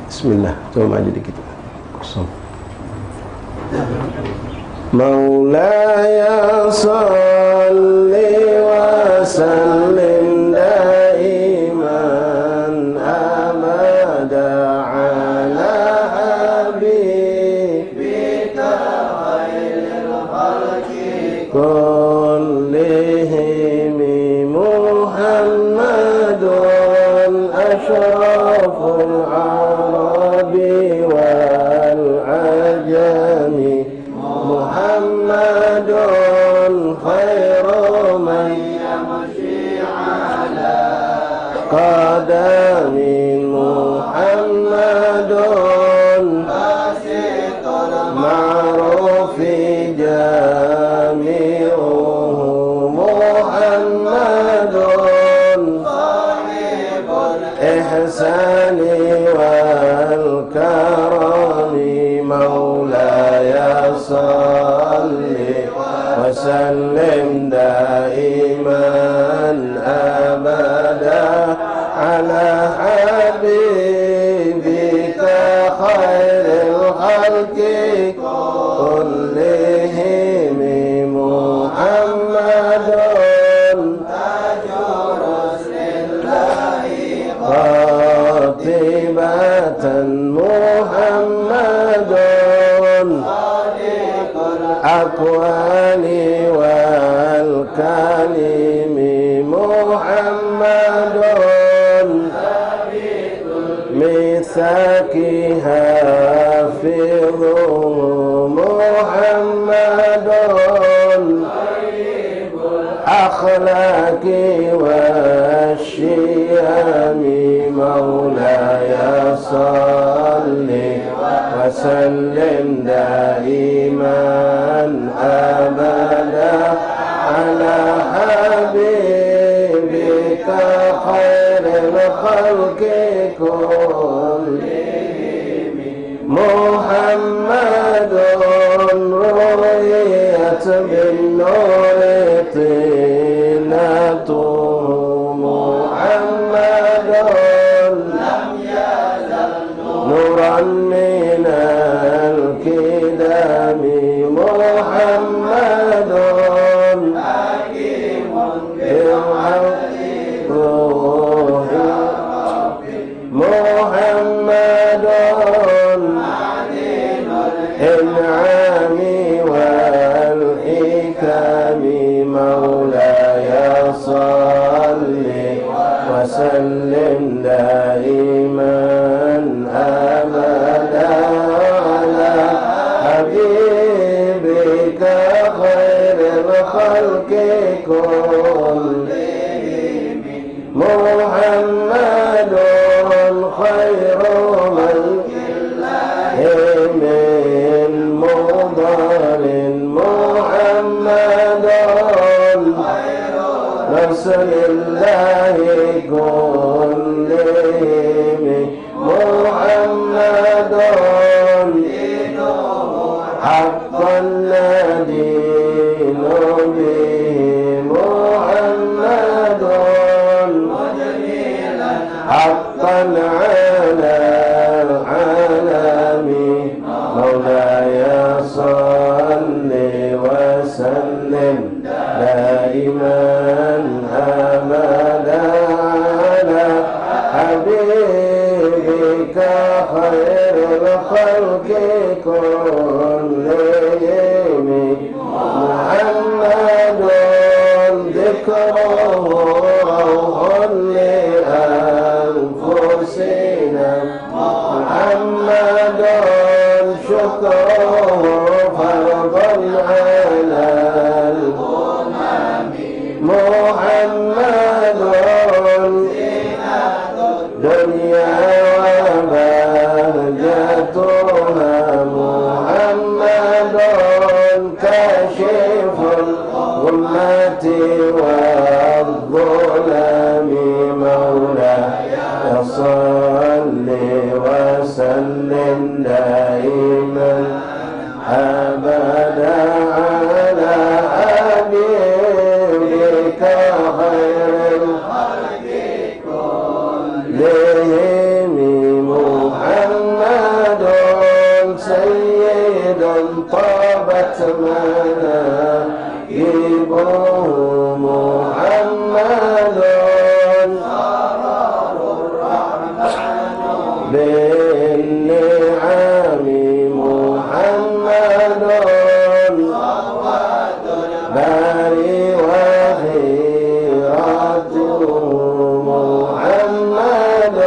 Bismillah, coba maju dikit. Kosong. Maulaya salli wa sallim daiman abada ala habibika khairil khalqi kullihim Muhammadun ashraful arabi wal ajami Muhammadun khairu man yamshi ala qadamin Muhammadun basitul ma'rufi jami'uhu Muhammadun sahibul ihsani wal karami maulaya salli wa sallim daiman abada ala habibika khairil khalqi kullihim Muhammadun tajur ruslillahi qatibatan Muhammadun akwani wal kalimi Muhammadun misaki hafidhu Muhammadun akhlaqi wasyiyami maulaya salli wa sallim daiman abada ala habibika khairil khalqi kullihim Muhammadun ru'yat bin nuri tinatuhu Muhammadun lam yazal nuran minal kidami Muhammadun hakimun bil'adli ruhi Muhammadun in'ami wal hikami maulaya salli wa sallim daiman abada ala habibika khairil khalqi kullihim Muhammadun khairu man min mudarin Muhammadun rasulillahi kullihim Muhammadun haqqan nadinu bihi Muhammadun haqqan ala alami maulaya salli wa sallim daiman abada ala habibika khairil khalqi kullihim Muhammadun ذكره روح لأنفسنا محمد شكره فرض على الأمم محمد دنيا وبهجتها محمد كاشف الغمة والظلم مولاي صل وسلم دائما أبدا على حبيبك خير الخلق كلهم محمد سيد طابت مناكبه محمد قرر الرحمن بالنعم محمد صواد الباري وخيرته محمد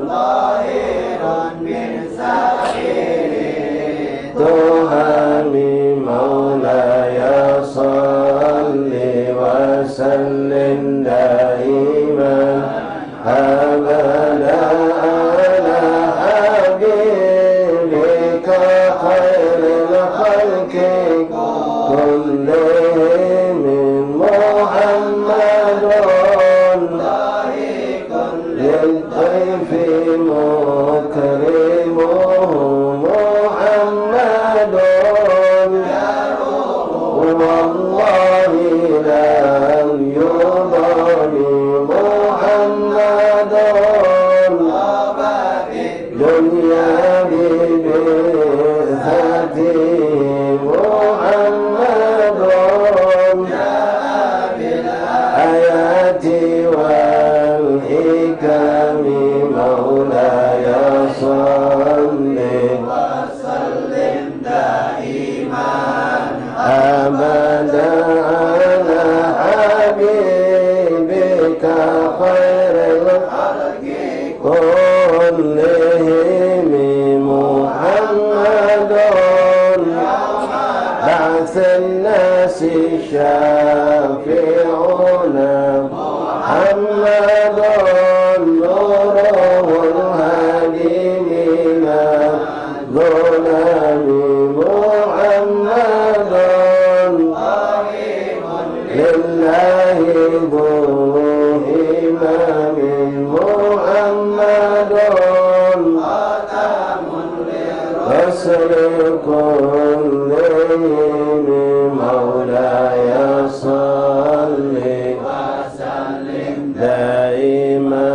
ظاهر من سائر التهم مولاي صل وسلم دائما أبدا على حبيبك خير الخلق كلهم محمد للضيف مكرمه محمد والله لم يضل محمد دنيا ببعثته محمد بالآيات والحكم مولاي صل وسلم دائما أبدا على حبيبك خير الخلق كلهم محمد بعث الناس شافعنا محمد نوره الهادي من الظلام محمد لله ذو إمام محمد رسل كلهم مولاي صل وسلم دائما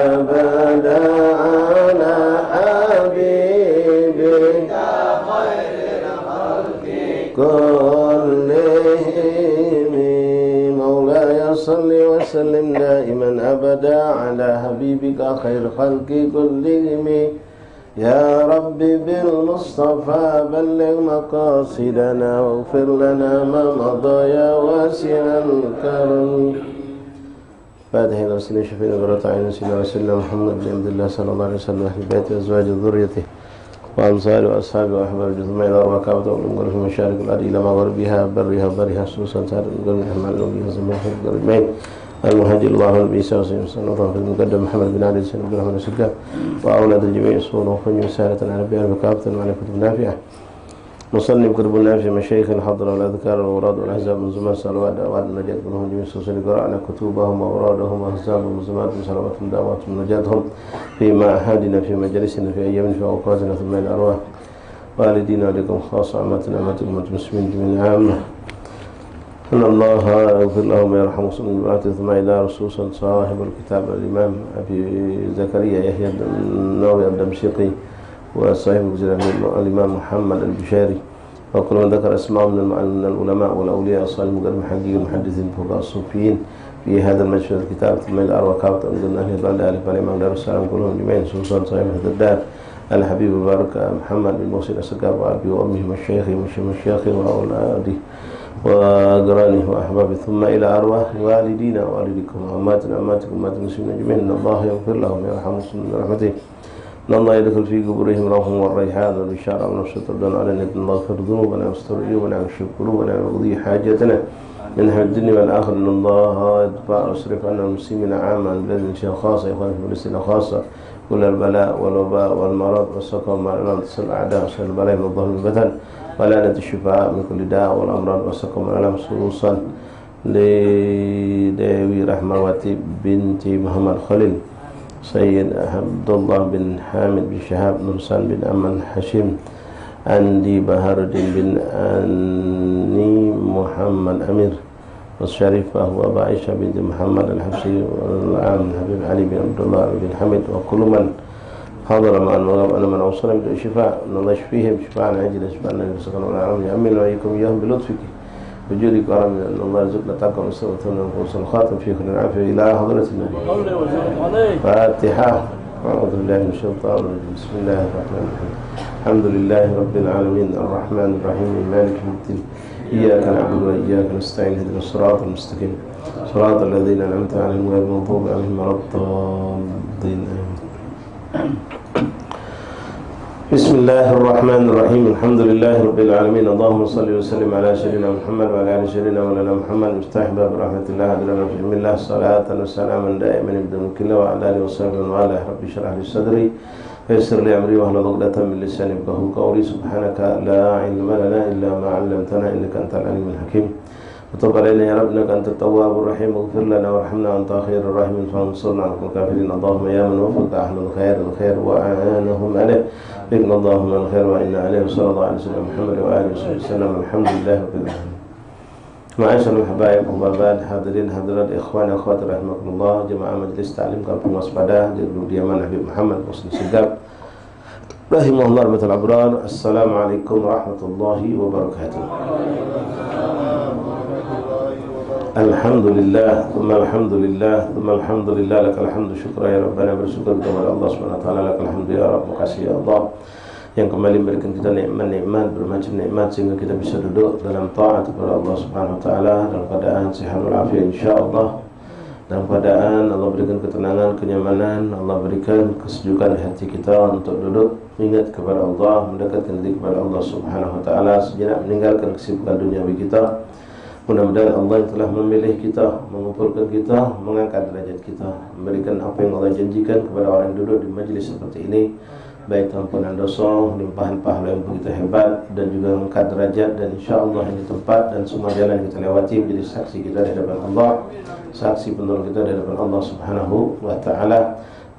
أبدا على حبيبك خير الخلق كلهم مولاي صل وسلم دائما أبدا على حبيبك خير الخلق كلهم يا رب بالمصطفى بلغ مقاصدنا واغفر لنا ما مضى يا واسع الكرم. فاتح رسول شفيع برة عين سيدنا رسول الله محمد بن عبد الله صلى الله عليه وسلم أهل بيته وأزواجه وذريته وأنصاره وأصحابه وأحبابه جثمان إلى أرواح كعبة والأمور في مشارق الأرض إلى مغربها برها وبرها خصوصا سائر القرن الحمال الأولي وزمان القرنين المهدي الله النبي صلى الله عليه وسلم في المقدم محمد بن علي بن عبد الرحمن السكا وأولاد الجميع صورا وفن سارة على بيان وكافة وعلى كتب نافعة نصلي بقرب النافع مشايخ الحضرة والأذكار والأوراد والأحزاب من زمان صلوات دعوات النجاة منهم جميع سلسلة قرأنا كتبهم وأورادهم وأحزابهم وزمات صلواتهم دعواتهم نجاتهم في معهدنا في مجالسنا في أيامنا في أوقاتنا ثم إلى الأرواح والدينا عليكم خاصة عامتنا أمتكم المسلمين جميعا عامة إن الله يغفر لهم ويرحم وصلى ثم إلى رسول صاحب الكتاب الإمام أبي زكريا يحيى النووي الدمشقي وصاحب الإمام محمد البشاري وكل من ذكر أسماء من العلماء والأولياء الصالحين المحققين المحدثين الفقهاء الصوفيين في هذا المجلس الكتاب ثم إلى أرواح كافة أنزلنا أهل الضلال آل الإمام دار السلام كلهم جميعا خصوصا صاحب هذا الدار الحبيب المبارك محمد بن موسى السكاب وأبي وأمه والشيخ ومشايخه وأولاده وأقرانه وأحبابه ثم إلى أرواح والدينا ووالدكم وأماتنا أماتكم أمات المسلمين أجمعين إن الله يغفر لهم ويرحمهم برحمته إن الله يدخل في قبورهم روحهم والريحان والبشارة ونفس تردون على نية الله يغفر ذنوبنا ويستر عيوبنا ويشفي قلوبنا ويقضي حاجتنا من حول الدنيا والآخر إن الله يدفع ويصرف عنا المسلمين عاما بلاد شيء خاصة إخوان في فلسطين خاصة كل البلاء والوباء والمرض والسقم والألم تصل الأعداء وصل البلاء من الظلم البتن ولعنة الشفاء من كل داء والأمراض والسقم والألم خصوصا لديوي رحمواتي بنت محمد خليل سيد عبد الله بن حامد بن شهاب نورسان بن أمن حشيم أندي بهار الدين بن أني محمد أمير والشريفة وأبا عائشة بنت محمد الحبشي والعام حبيب علي بن عبد الله بن حمد وكل من حضر مع المغرب أنا من أوصل بالشفاء إن الله يشفيهم شفاء عاجلا شفاء سكن والعالم يأمن وإياكم إياهم بلطفك وجودك ورحمة أن الله يرزقنا تقوى مستوى ونفوس الخاتم في كل عافية إلى حضرة النبي فاتحة أعوذ بالله من الشيطان الرجيم بسم الله الرحمن الرحيم الحمد لله رب العالمين الرحمن الرحيم مالك يوم الدين إياك نعبد وإياك نستعين اهدنا الصراط المستقيم صراط الذين أنعمت عليهم غير المغضوب عليهم ولا الضالين بسم الله الرحمن الرحيم الحمد لله رب العالمين اللهم صل وسلم على سيدنا محمد وعلى آل سيدنا مولانا محمد مفتاح باب رحمة الله أدرنا في علم الله صلاة وسلاما دائما بدون كله وعلى آله وصحبه وعلى رب اشرح لي صدري ويسر لي أمري واحلل عقدة من لساني يفقهوا قولي سبحانك لا علم لنا إلا ما علمتنا إنك أنت العليم الحكيم وتب علينا يا رب إنك أنت التواب الرحيم واغفر لنا وارحمنا وأنت خير الراحمين فانصرنا على الكافرين اللهم يا من وفق أهل الخير وأعانهم عليه بك اللهم الخير وإنا عليه وصلى الله عليه وسلم محمد وآله وصحبه وسلم الحمد لله رب العالمين. معاشر الحبايب وبعد حاضرين حضرات إخوان أخوات رحمكم الله جماعة مجلس تعليم kampung waspada di Diaman Habib Muhammad Husni Sigap rahimahullah rahmatul abrar. Assalamualaikum warahmatullahi wabarakatuh. Alhamdulillah, alhamdulillah, lakal hamdu syukra ya Rabbana, bersyukur kepada Allah SWT, lakal hamdu ya Rabb, makasih ya Allah yang kembali memberikan kita nikmat-nikmat, bermacam nikmat sehingga kita bisa duduk dalam taat kepada Allah SWT dalam keadaan sehat walafiat insyaallah, dalam keadaan Allah berikan ketenangan, kenyamanan, Allah berikan kesejukan di hati kita untuk duduk mengingat kepada Allah, mendekatkan diri kepada Allah SWT, sejenak meninggalkan kesibukan duniawi kita. Mudah-mudahan Allah yang telah memilih kita, mengumpulkan kita, mengangkat derajat kita, memberikan apa yang Allah janjikan kepada orang yang duduk di majlis seperti ini, baik ampunan dosa, limpahan pahala yang begitu hebat, dan juga mengangkat derajat, dan insyaAllah ini tempat dan semua jalan yang kita lewati menjadi saksi kita di hadapan Allah, saksi penolong kita di hadapan Allah Subhanahu wa Ta'ala.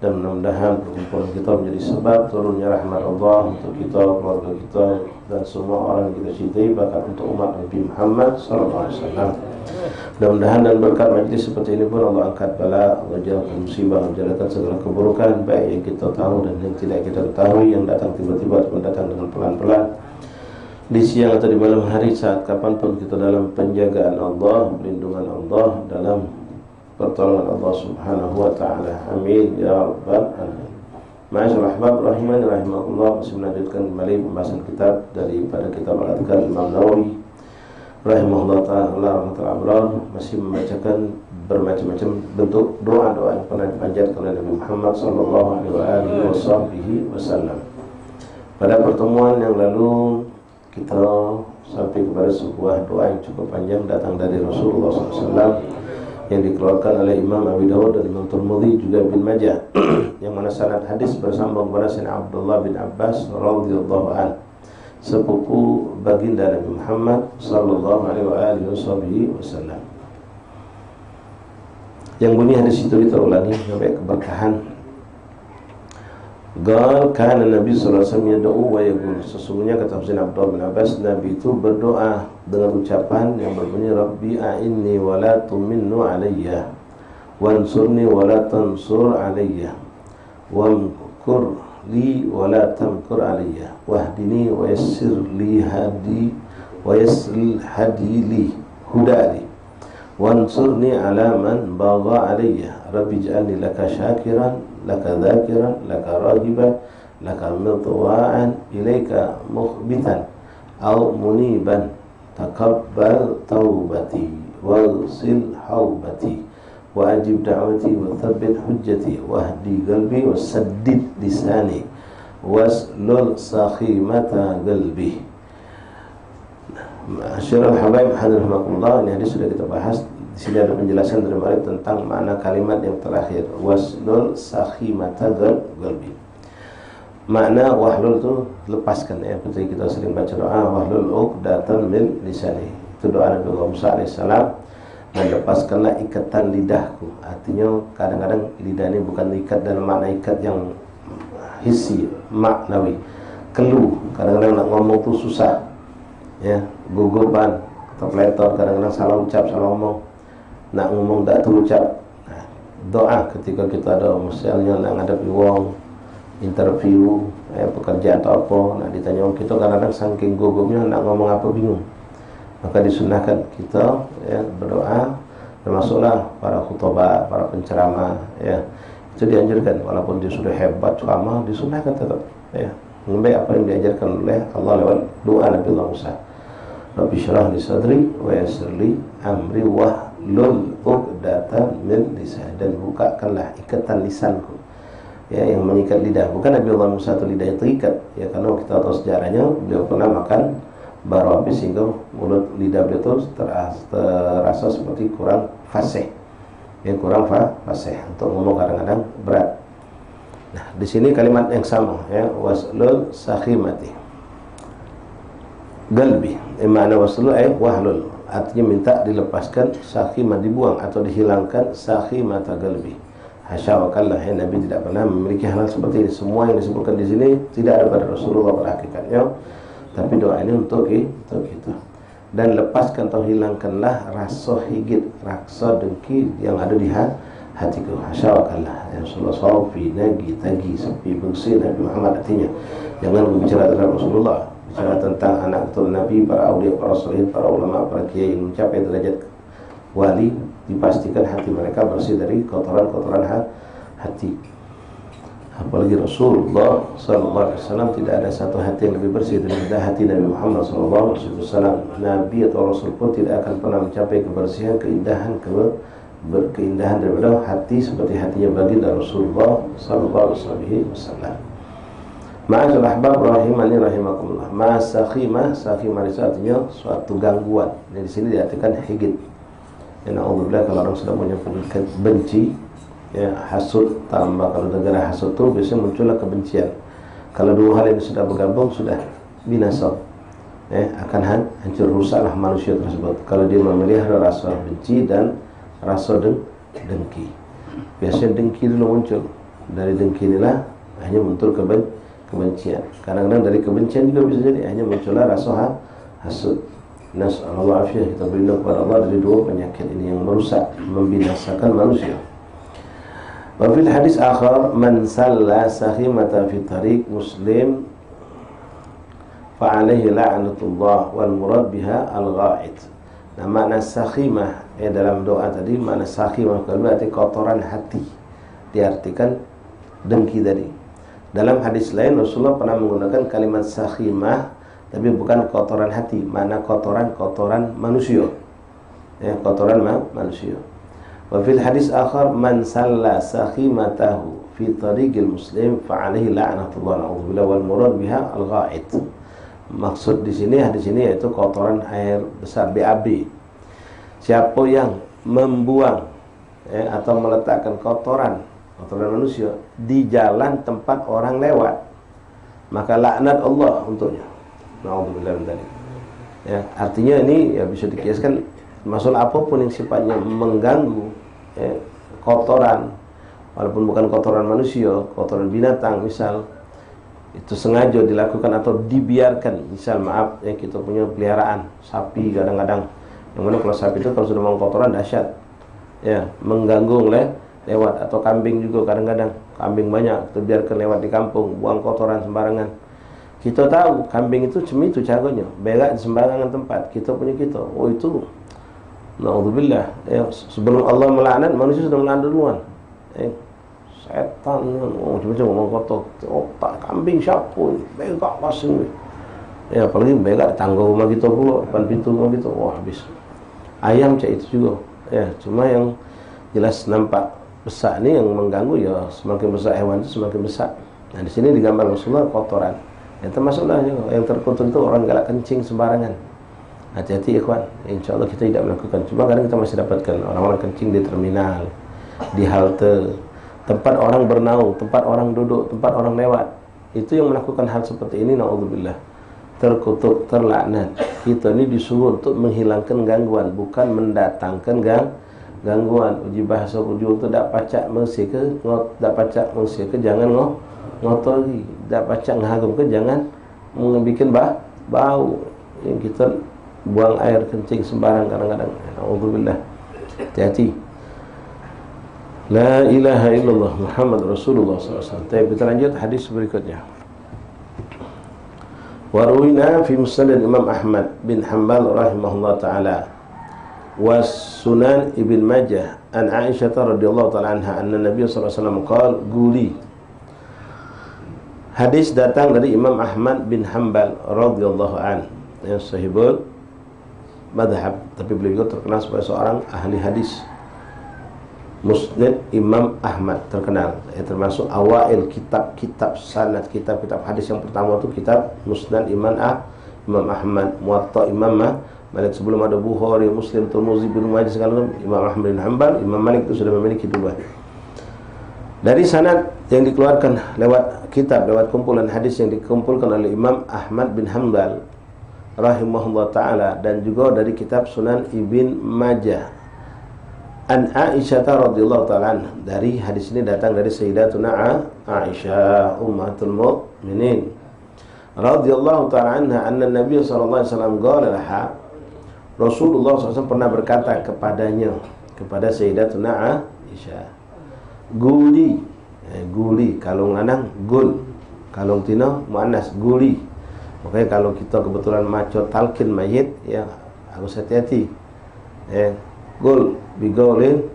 Dan mudah-mudahan perkumpulan kita menjadi sebab turunnya rahmat Allah untuk kita, keluarga kita, dan semua orang yang kita cintai, bahkan untuk umat Nabi Muhammad SAW. Mudah-mudahan dan berkat majlis seperti ini pun Allah angkat bala, Allah jauhkan musibah, menjadikan segala keburukan, baik yang kita tahu dan yang tidak kita ketahui, yang datang tiba-tiba ataupun datang dengan pelan-pelan, di siang atau di malam hari, saat kapanpun kita dalam penjagaan Allah, perlindungan Allah, dalam pertolongan Allah Subhanahu wa Ta'ala. Amin ya rabbal alamin. Ma'asyiral ahbab rahimani rahimakumullah, masih melanjutkan kembali pembahasan kitab daripada kitab Al-Adhkar Imam Nawawi rahimahullah ta'ala rahmatul abrar, masih membacakan bermacam-macam bentuk doa-doa yang pernah dipanjatkan oleh Nabi Muhammad sallallahu alaihi wasallam. Pada pertemuan yang lalu kita sampai kepada sebuah doa yang cukup panjang datang dari Rasulullah SAW yang dikeluarkan oleh Imam Abi Dawud dan Imam Tirmidzi juga Ibn Majah yang mana sanad hadis bersambung kepada Sayyidina Abdullah bin Abbas radhiyallahu an, sepupu baginda Nabi Muhammad sallallahu alaihi wasallam. Yang bunyi hadis itu kita ulangi sampai keberkahan. Qal kana Nabi sallallahu alaihi wasallam yad'u wa yaqul, sesungguhnya kata Sayyidina Abdullah bin Abbas, Nabi itu berdoa dengan ucapan yang berbunyi Rabbi a'inni wa la tuminnu alayya wansurni wa la tansur alayya wamkur li wa la tamkur alayya wahdini wa yassir li hadi wa yassir hadi li hudali wansurni ala man bagha alayya Rabbi ij'alni laka syakiran laka dhakiran laka rahiban laka mutwa'an ilaika mukhbitan aw muniban taqabbal taubati waghsil haubati wa ajib da'wati wa thabbit hujjati wahdi qalbi wasaddid lisani waslul sakhimata qalbi. Masyarul habaib hadirahmakumullah, ini hadis sudah kita bahas. Di sini ada penjelasan dari Malik tentang makna kalimat yang terakhir, waslul sakhimata qalbi. Makna wahlul itu lepaskan, ya, seperti kita sering baca doa wahlul uqdatan min lisani. Itu doa Nabi Musa alaihissalam, dan lepaskanlah ikatan lidahku. Artinya kadang-kadang lidah ini bukan ikat dalam makna ikat yang hissi, maknawi, keluh. Kadang-kadang nak ngomong tuh susah, ya, gugupan atau peletor, kadang-kadang salah ucap, salah ngomong, nak ngomong tak terucap. Nah, doa ketika kita ada misalnya nak ngadepi wong, interview, pekerjaan atau apa, nak ditanya orang kita, kadang-kadang saking gugupnya nak ngomong apa bingung, maka disunahkan kita, ya, berdoa. Termasuklah para khutbah, para penceramah, ya, itu dianjurkan walaupun dia sudah hebat ceramah, disunahkan tetap, ya, mengambil apa yang diajarkan oleh Allah lewat doa Nabi Musa. Rabbi syrah li sadri wa yassir li amri wahlul 'uqdatan min lisani, dan bukakanlah ikatan lisanku, ya, yang mengikat lidah. Bukan Nabi Allah Musa itu lidahnya terikat, ya, karena kita tahu sejarahnya beliau pernah makan baru habis sehingga mulut lidah beliau itu terasa seperti kurang fasih, ya, kurang fasih untuk ngomong, kadang-kadang berat. Nah, di sini kalimat yang sama, ya, waslul sakhimati galbi. Makna waslul wahlul, artinya minta dilepaskan, sakhimah dibuang atau dihilangkan, sakhimata galbi. Hasya wa kallah, ya, Nabi tidak pernah memiliki hal seperti ini. Semua yang disebutkan di sini tidak ada pada Rasulullah pada hakikatnya, tapi doa ini untuk kita. Dan lepaskan atau hilangkanlah rasa higit, rasa dengki yang ada di hatiku. Hasya wa kallah, ya Rasulullah safi, nagi, tagi, sepi, bersih Nabi Muhammad. Artinya jangan berbicara tentang Rasulullah, bicara tentang anak keturunan Nabi, para awliya, para salihin, para ulama, para kiai yang mencapai derajat wali, dipastikan hati mereka bersih dari kotoran-kotoran hati. Apalagi Rasulullah SAW, tidak ada satu hati yang lebih bersih daripada hati Nabi Muhammad SAW. Nabi atau Rasul pun tidak akan pernah mencapai kebersihan, keindahan daripada hati seperti hatinya baginda Rasulullah SAW. Ma'asyiral ahbab rahimani rahimakumullah. Sakhimah itu artinya suatu gangguan. Jadi di sini diartikan higit. Ya, na'udzubillah, kalau orang sudah punya penyakit benci, ya, hasud, tambah kalau negara hasud itu biasanya muncullah kebencian. Kalau dua hal ini sudah bergabung, sudah binasa, ya, akan hancur, rusaklah manusia tersebut kalau dia memelihara rasa benci dan rasa dengki. Biasanya dengki dulu muncul, dari dengki inilah hanya muncul kebencian. Kadang-kadang dari kebencian juga bisa jadi hanya muncullah rasa hasud. Nas'alullah afiyah, kita berlindung kepada Allah dari dua penyakit ini yang merusak, membinasakan manusia. Wa fil hadis akhar, man salla sakhimata fi tariq muslim fa alaihi la'natullah wal murad biha al-gha'id. Nah, makna sakhimah, dalam doa tadi, makna sakhimah berarti kotoran hati, diartikan dengki tadi. Dalam hadis lain Rasulullah pernah menggunakan kalimat sakhimah, tapi bukan kotoran hati, mana kotoran manusia, ya, kotoran manusia. Wa fil hadis akhar, man salla sakhimatahu fi tariqil muslim fa alaihi la'natullah na'udzubillah wal murad biha al-gha'id. Maksud di sini, hadis ini yaitu kotoran air besar, BAB. Siapa yang membuang, ya, atau meletakkan kotoran manusia di jalan tempat orang lewat, maka laknat Allah untuknya. Na'udzubillah min dzalik. Ya, artinya ini, ya, bisa dikiaskan masalah apapun yang sifatnya mengganggu, ya, kotoran, walaupun bukan kotoran manusia, kotoran binatang misal, itu sengaja dilakukan atau dibiarkan. Misal maaf, ya, kita punya peliharaan sapi kadang-kadang, yang mana kalau sapi itu kalau sudah mau kotoran dahsyat, ya, mengganggu lewat, atau kambing juga kadang-kadang, kambing banyak kita biarkan lewat di kampung, buang kotoran sembarangan. Kita tahu kambing itu itu caranya, berak di sembarangan tempat. Kita punya oh itu, na'udzubillah, ya, sebelum Allah melaknat, manusia sudah melaknat duluan. Setan, macam-macam ngomong kotor. Otak kambing siapa? Berak pasang. Ya apalagi mereka tangga rumah kita pula, depan pintu rumah kita, wah habis. Ayam cak itu juga. Ya, cuma yang jelas nampak besar ni yang mengganggu, ya semakin besar hewan itu semakin besar. Nah di sini digambar Rasulullah kotoran. Ya termasuklah juga yang terkotor itu orang galak kencing sembarangan. Hati-hati ikhwan. Insya Allah kita tidak melakukan. Cuma kadang kita masih dapatkan orang-orang kencing di terminal, di halte, tempat orang bernaung, tempat orang duduk, tempat orang lewat. Itu yang melakukan hal seperti ini, naudzubillah, terkutuk, terlaknat. Kita ini disuruh untuk menghilangkan gangguan, bukan mendatangkan gangguan. Uji bahasa ujung itu tak pacak mengsi ke, tak pacak mengsi ke, jangan ngotori, tak pacak ngagum ke, jangan membuat bau. Yang kita buang air kencing sembarang kadang-kadang. Alhamdulillah. Hati-hati. La ilaha illallah Muhammad Rasulullah SAW. Kita lanjut hadis berikutnya. Warwina fi musnad Imam Ahmad bin Hanbal rahimahullah ta'ala wa Sunan Ibn Majah an Aisyah radhiyallahu ta'ala anha anna Nabi sallallahu alaihi wasallam qala guli. Hadis datang dari Imam Ahmad bin Hanbal radhiyallahu an, yang sahibul madhab, tapi beliau terkenal sebagai seorang ahli hadis. Musnad Imam Ahmad terkenal, termasuk awail kitab-kitab sanad, kitab-kitab hadis yang pertama itu kitab Musnad Imam Ahmad, Muwatta Imam Malik. Sebelum ada Bukhari, Muslim, Tirmidzi, Ibnu Majah segala, Imam Ahmad bin Hanbal, Imam Malik itu sudah memiliki dua. Dari sanad yang dikeluarkan lewat kitab, lewat kumpulan hadis yang dikumpulkan oleh Imam Ahmad bin Hanbal rahimahullah ta'ala, dan juga dari kitab Sunan Ibn Majah an Aisyah radhiyallahu ta'ala, dari hadis ini datang dari Sayyidatuna Aisyah ummatul mukminin radhiyallahu ta'ala anha anna Nabi sallallahu alaihi wasallam qala laha, Rasulullah SAW pernah berkata kepadanya, kepada Sayyidatuna Aisyah, guli, guli kalung lanang gul, kalung tina muannas guli. Makanya kalau kita kebetulan maco talqin mayit, ya harus hati-hati. Gul bigolin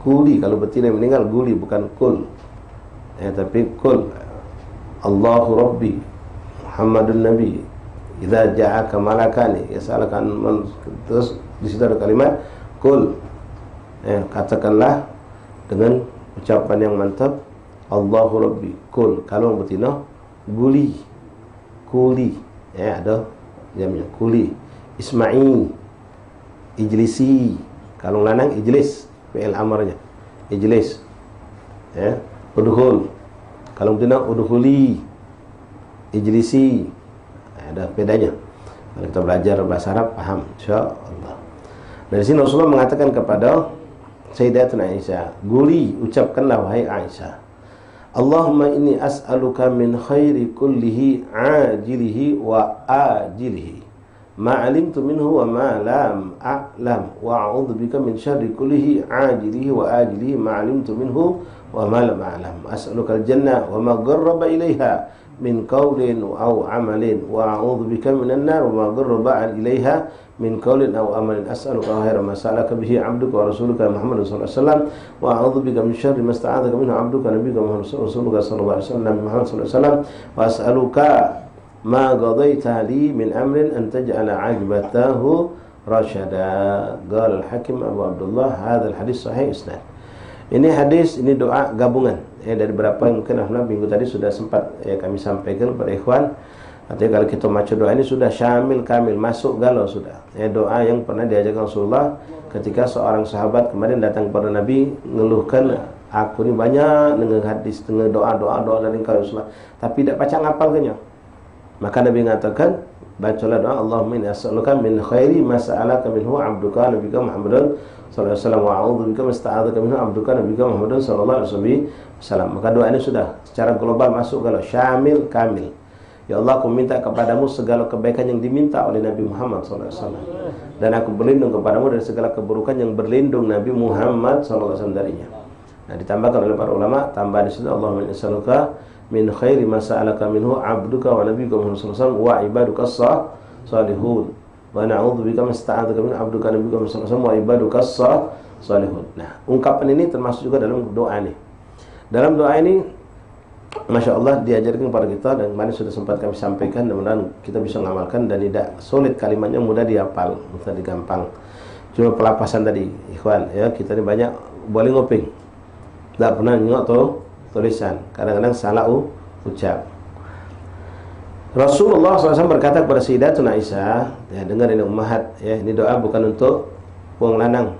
guli, kalau betina yang meninggal guli, bukan kul. Tapi kul. Allahu Rabbi Muhammadun Nabi idza ja'aka malakani yas'alukan man, terus di situ ada kalimat kul. Katakanlah dengan ucapan yang mantap, Allahu Rabbi kul, kalau betina guli, kuli, ada jamnya kuli. Isma'i, ijlisi, kalau lanang ijlis, fi'il amarnya ijlis. Udhul, kalau betina udhuli, ijlisi. Ada bedanya. Kalau kita belajar bahasa Arab paham insyaallah. Dari sini Rasulullah mengatakan kepada Sayyidatuna Aisyah, guli, ucapkanlah wahai Aisyah, Allahumma inni as'aluka min khairi kullihi ajilihi wa ajilihi ma alimtu minhu wa ma lam a'lam wa a'udzu bika min syarri kullihi ajilihi wa ajilihi ma alimtu minhu wa ma lam a'lam. As'aluka al-jannah wa ma qarraba ilaiha min qawlin aw amalin wa a'udzu bika minan nar wa ma qarraba ilaiha min qawlin aw amalin. As'aluka khairan ma sa'alaka bihi 'abduka wa rasuluka Muhammad sallallahu alaihi wasallam wa a'udzu bika min syarri ma sta'adzaka minhu 'abduka nabiyyuka Muhammad rasuluka sallallahu alaihi wasallam Muhammad sallallahu alaihi wasallam wa as'aluka ma qadaita li min amrin an taj'ala 'aqibatahu rasyada. Qala al-Hakim Abu Abdullah hadzal hadis sahih isnad. Ini hadis, ini doa gabungan dari beberapa yang mungkin alhamdulillah minggu tadi sudah sempat kami sampaikan kepada ikhwan. Artinya kalau kita baca doa ini sudah syamil kamil, masuk galau sudah. Doa yang pernah diajarkan Rasulullah ketika seorang sahabat kemarin datang kepada Nabi ngeluhkan, aku ini banyak dengan hadis, dengan doa dari engkau Rasulullah, tapi tidak baca ngapalkannya. Maka Nabi mengatakan, bacalah doa Allahumma inni as'aluka min khairi ma sa'alaka minhu 'abduka nabiyyuka Muhammadun sallallahu alaihi wasallam wa a'udzu bika min sta'adzaka minhu 'abduka nabiyyuka Muhammadun sallallahu alaihi wasallam. Maka doa ini sudah secara global masuk galau, syamil kamil. Ya Allah, aku minta kepadamu segala kebaikan yang diminta oleh Nabi Muhammad SAW, dan aku berlindung kepadamu dari segala keburukan yang berlindung Nabi Muhammad SAW darinya. Nah, ditambahkan oleh para ulama, tambahan di situ, Allahumma inni as'aluka min khairi ma sa'alaka minhu 'abduka wa nabiyyuka Muhammad SAW wa ibaduka salihun wa na'udzu bika min sta'adzaka min 'abduka nabiyyuka Muhammad SAW wa ibaduka salihun. Nah, ungkapan ini termasuk juga dalam doa ini. Dalam doa ini Masya Allah diajarkan kepada kita, dan kemarin sudah sempat kami sampaikan, mudah-mudahan kita bisa mengamalkan dan tidak sulit, kalimatnya mudah dihafal, mudah digampang. Cuma pelapasan tadi, ikhwan, ya kita ini banyak boleh ngoping, tidak pernah nyok tulisan, kadang-kadang salah ucap. Rasulullah SAW berkata kepada Sayyidatuna Aisyah, ya dengar ini ummahat, ya ini doa bukan untuk wong lanang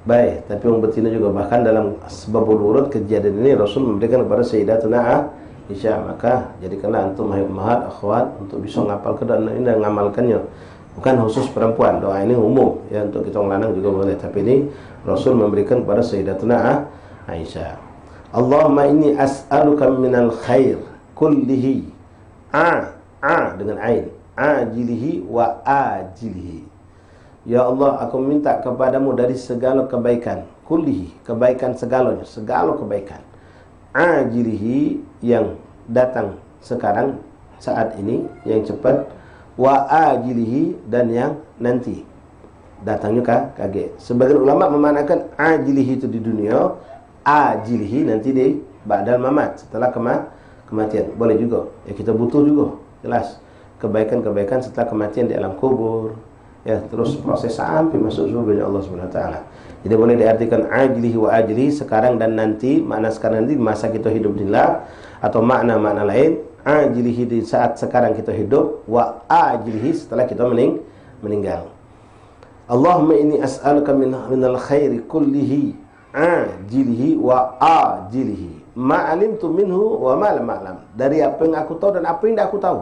baik, tapi wong betina juga. Bahkan dalam sebabul urut kejadian ini Rasul memberikan kepada Sayyidatuna Aisyah, maka jadikanlah antum hai ummahat akhwat untuk bisa menghafal dan ini dan mengamalkannya. Bukan khusus perempuan, doa ini umum ya, untuk kita wong lanang juga boleh, tapi ini Rasul memberikan kepada Sayyidatuna Aisyah. Allahumma inni as'aluka minal khair kullihi, dengan ain, ajilihi wa ajilihi. Ya Allah, aku minta kepadamu dari segala kebaikan, kullihi, kebaikan segalanya, segala kebaikan. Ajilihi, yang datang sekarang, saat ini, yang cepat. Wa ajilihi, dan yang nanti datangnya kaget. Sebagian ulama memanakan ajilihi itu di dunia, ajilihi nanti di ba'dal mamat, setelah kematian. Boleh juga, ya kita butuh juga, jelas kebaikan-kebaikan setelah kematian di alam kubur, ya terus proses sampai masuk surga Allah Subhanahu wa taala. Jadi boleh diartikan ajlihi wa ajlihi, sekarang dan nanti, makna sekarang nanti masa kita hidup di dunia, atau makna-makna lain ajlihi di saat sekarang kita hidup, wa ajlihi setelah kita meninggal. Allahumma inni as'aluka minal khairi kullihi ajlihi wa ajlihi ma alimtu minhu wa ma lam a'lam, dari apa yang aku tahu dan apa yang tidak aku tahu.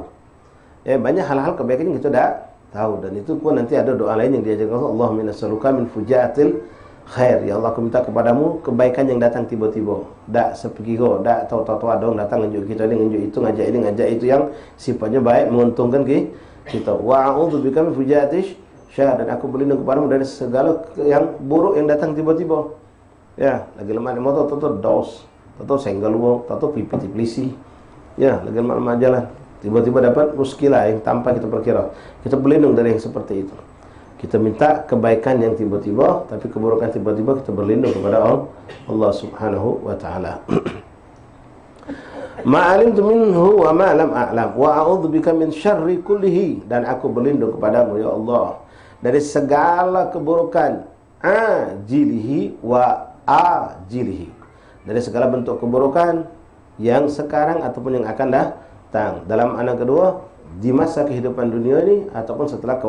Ya, banyak hal-hal kebaikan yang kita tidak tahu, dan itu pun nanti ada doa lain yang diajarkan Allah. Allahumma inna nas'aluka min fujatil khair, ya Allah aku minta kepadamu kebaikan yang datang tiba-tiba, tak sepegigo, tak tahu-tahu ada orang datang nunjuk kita ini, nunjuk itu, ngajak itu yang sifatnya baik, menguntungkan kita. Wa a'udzubika min fujatish syarr, dan aku berlindung kepadamu dari segala yang buruk yang datang tiba-tiba. Ya, lagi lemah di motor, tahu dos, tahu senggol wo, tahu pipit iblisi. Ya, lagi lemah jalan, tiba-tiba dapat muskilah yang tanpa kita perkira. Kita berlindung dari yang seperti itu. Kita minta kebaikan yang tiba-tiba, tapi keburukan tiba-tiba kita berlindung kepada Allah Subhanahu wa taala. Ma'alimtu minhu wa ma lam a'lam wa a'udzubika min syarri kullihi, dan aku berlindung kepadamu ya Allah dari segala keburukan, ajilihi wa ajilihi, dari segala bentuk keburukan yang sekarang ataupun yang akan datang, dalam anak kedua, di masa kehidupan dunia ini ataupun setelah